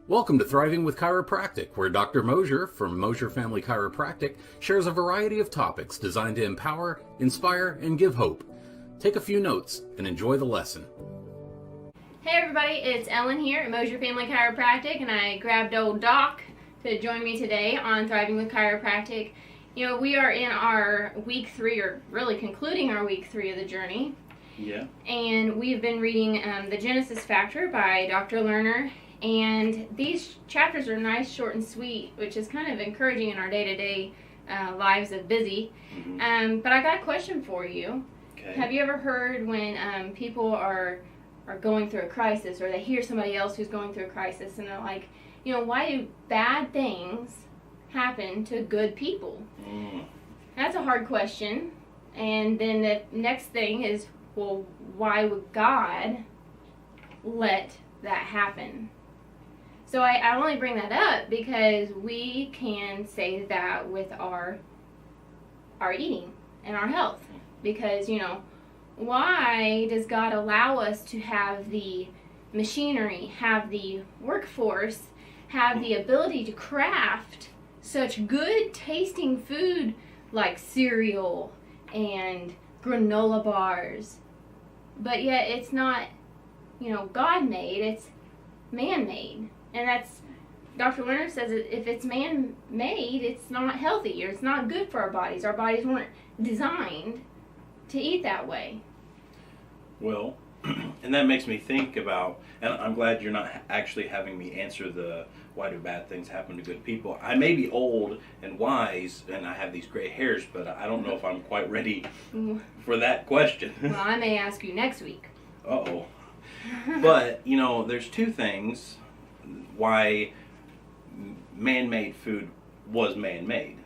Welcome to Thriving with Chiropractic, where Dr. Mosier from Mosier Family Chiropractic shares a variety of topics designed to empower, inspire, and give hope. Take a few notes and enjoy the lesson. Hey everybody, it's Ellen here at Mosier Family Chiropractic, and I grabbed old Doc to join me today on Thriving with Chiropractic. You know, we are in our week 3, or really concluding our week 3 of the journey. Yeah. And we've been reading The Genesis Factor by Dr. Lerner. And these chapters are nice, short, and sweet, which is kind of encouraging in our day-to-day lives of busy. Mm-hmm. But I got a question for you. Okay. Have you ever heard when people are going through a crisis, or they hear somebody else who's going through a crisis, and they're like, you know, why do bad things happen to good people? That's a hard question. And then the next thing is, well, why would God let that happen? So I only bring that up because we can say that with our eating and our health. Because, you know, why does God allow us to have the machinery, have the workforce, have the ability to craft such good tasting food like cereal and granola bars, but yet it's not, you know, God-made, it's man-made? And that's, Dr. Lerner says that if it's man-made, it's not healthy, or it's not good for our bodies. Our bodies weren't designed to eat that way. Well, and that makes me think about, and I'm glad you're not actually having me answer the why do bad things happen to good people. I may be old and wise, and I have these gray hairs, but I don't know if I'm quite ready for that question. Well, I may ask you next week. Uh-oh. But, you know, there's two things why man-made food was man-made,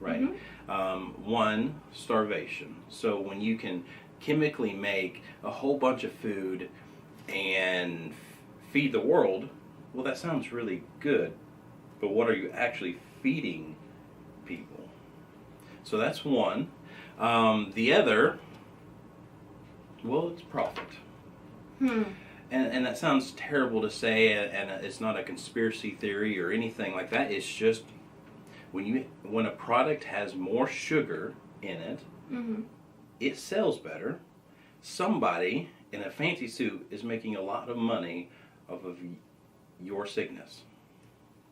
right? One, starvation. So when you can chemically make a whole bunch of food and feed the world, well, that sounds really good, but what are you actually feeding people? So that's one. The other, well, it's profit. And that sounds terrible to say, and it's not a conspiracy theory or anything like that. It's just when a product has more sugar in it, it sells better. Somebody in a fancy suit is making a lot of money off of your sickness.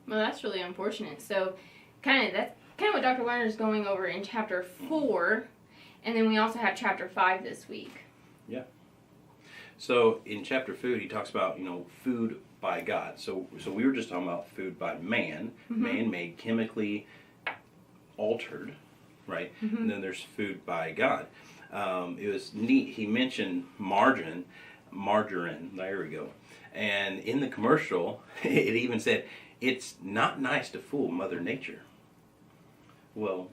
Well, that's really unfortunate. So, that's kind of what Dr. Lerner is going over in chapter 4, and then we also have chapter 5 this week. Yeah. So in chapter food, he talks about, you know, food by God. So we were just talking about food by man, man-made, chemically altered, right? And then there's food by God. It was neat. He mentioned margarine. There we go. And in the commercial, it even said, it's not nice to fool Mother Nature. Well,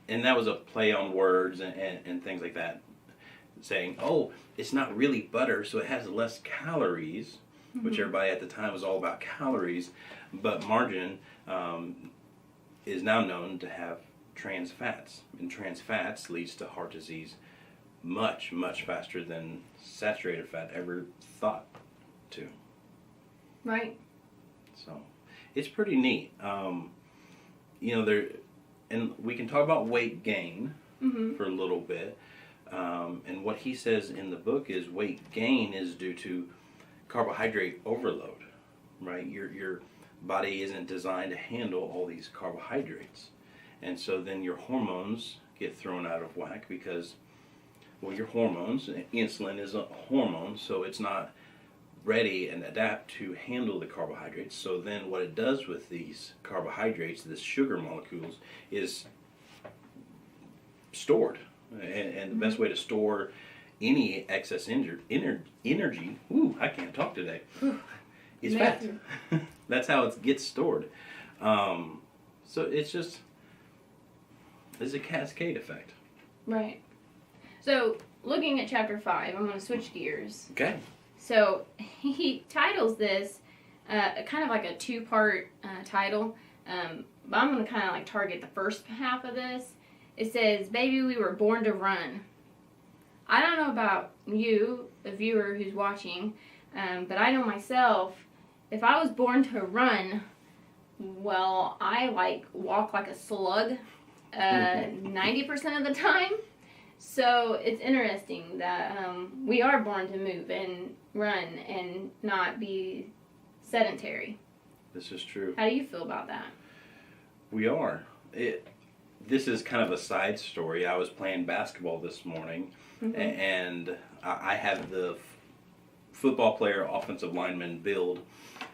and that was a play on words and things like that, saying, oh, it's not really butter, so it has less calories, which everybody at the time was all about calories, but margarine is now known to have trans fats, and trans fats leads to heart disease much, much faster than saturated fat ever thought to. Right. So it's pretty neat. You know, and we can talk about weight gain for a little bit. And what he says in the book is weight gain is due to carbohydrate overload, right? Your body isn't designed to handle all these carbohydrates. And so then your hormones get thrown out of whack because, well, your hormones, insulin is a hormone, so it's not ready and adapt to handle the carbohydrates. So then what it does with these carbohydrates, this sugar molecules, is stored. And the best way to store any excess energy, I can't talk today, is fat. That's how it gets stored. So it's a cascade effect. Right. So, looking at chapter 5, I'm going to switch gears. Okay. So, he titles this kind of like a 2-part title, but I'm going to kind of like target the first half of this. It says, baby, we were born to run. I don't know about you, the viewer who's watching, but I know myself, if I was born to run, well, I walk like a slug 90% of the time. So it's interesting that we are born to move and run and not be sedentary. This is true. How do you feel about that? We are. This is kind of a side story. I was playing basketball this morning, and I have the football player, offensive lineman build,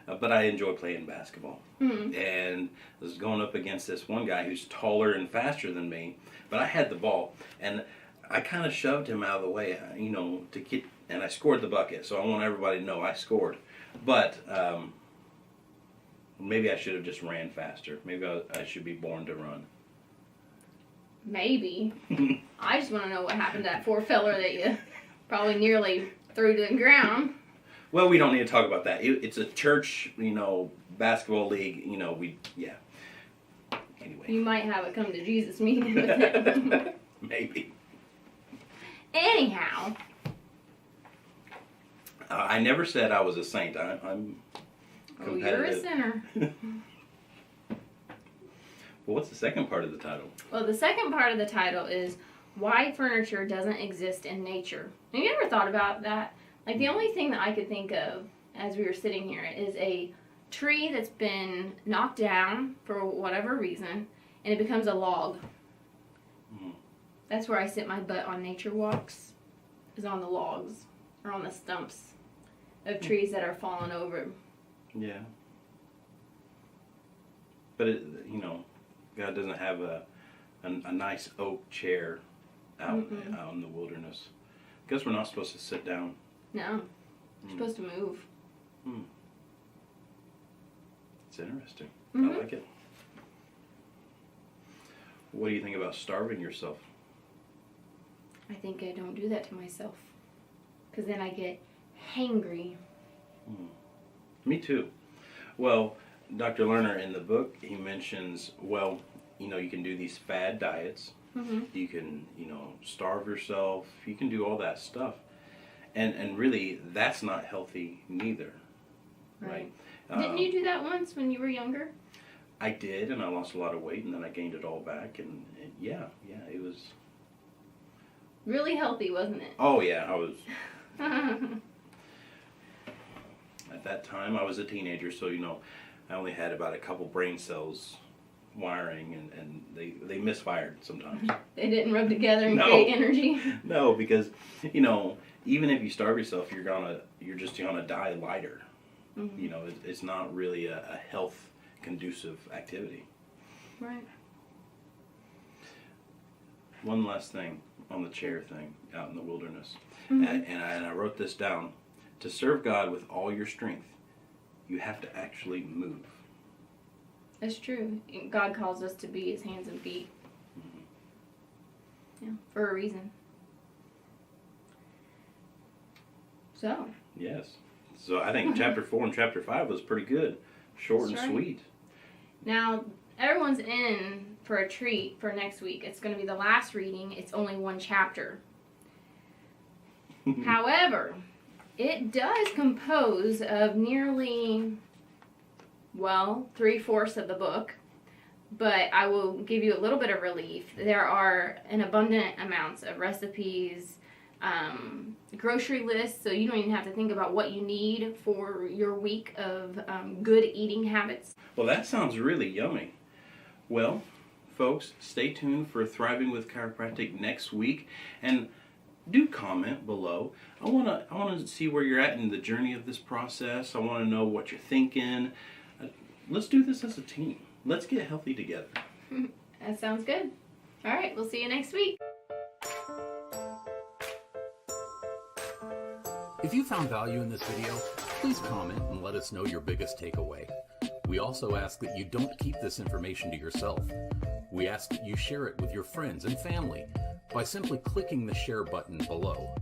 but I enjoy playing basketball. And I was going up against this one guy who's taller and faster than me, but I had the ball, and I kind of shoved him out of the way, to get, and I scored the bucket. So I want everybody to know I scored. But maybe I should have just ran faster. Maybe I should be born to run. Maybe. I just want to know what happened to that poor feller that you probably nearly threw to the ground. Well, we don't need to talk about that. It's a church, basketball league. Anyway. You might have a come to Jesus meeting with him. Maybe. Anyhow. I never said I was a saint. I'm Oh, you're a sinner. Well, what's the second part of the title? Well, the second part of the title is why furniture doesn't exist in nature. Have you ever thought about that? Like, the only thing that I could think of as we were sitting here is a tree that's been knocked down for whatever reason, and it becomes a log. That's where I sit my butt on nature walks, is on the logs, or on the stumps of trees that are falling over. Yeah. But God doesn't have a nice oak chair out in the wilderness. I guess we're not supposed to sit down. No. You're supposed to move. It's interesting. I like it. What do you think about starving yourself? I think I don't do that to myself. Because then I get hangry. Me too. Well, Dr. Lerner in the book, he mentions, you can do these fad diets. You can, starve yourself. You can do all that stuff. And really, that's not healthy neither. Right? Didn't you do that once when you were younger? I did, and I lost a lot of weight, and then I gained it all back. And yeah, it was... Really healthy, wasn't it? Oh, yeah, I was... At that time, I was a teenager, so, I only had about a couple brain cells wiring, and they misfired sometimes. They didn't rub together and create energy? No, because, even if you starve yourself, you're just gonna die lighter. It's not really a health conducive activity. Right. One last thing on the chair thing out in the wilderness. And I wrote this down. To serve God with all your strength, you have to actually move. That's true. God calls us to be his hands and feet. Yeah, for a reason. So. Yes. So I think chapter 4 and chapter 5 was pretty good. Short and sweet. Now, everyone's in for a treat for next week. It's going to be the last reading. It's only one chapter. However, it does compose of nearly, 3/4 of the book. But I will give you a little bit of relief. There are an abundant amounts of recipes, grocery lists, so you don't even have to think about what you need for your week of good eating habits. Well, that sounds really yummy. Well, folks, stay tuned for Thriving with Chiropractic next week, and do comment below. I want to see where you're at in the journey of this process. I want to know what you're thinking. Let's do this as a team. Let's get healthy together. That sounds good. All right, we'll see you next week. If you found value in this video, please comment and let us know your biggest takeaway. We also ask that you don't keep this information to yourself. We ask that you share it with your friends and family by simply clicking the share button below.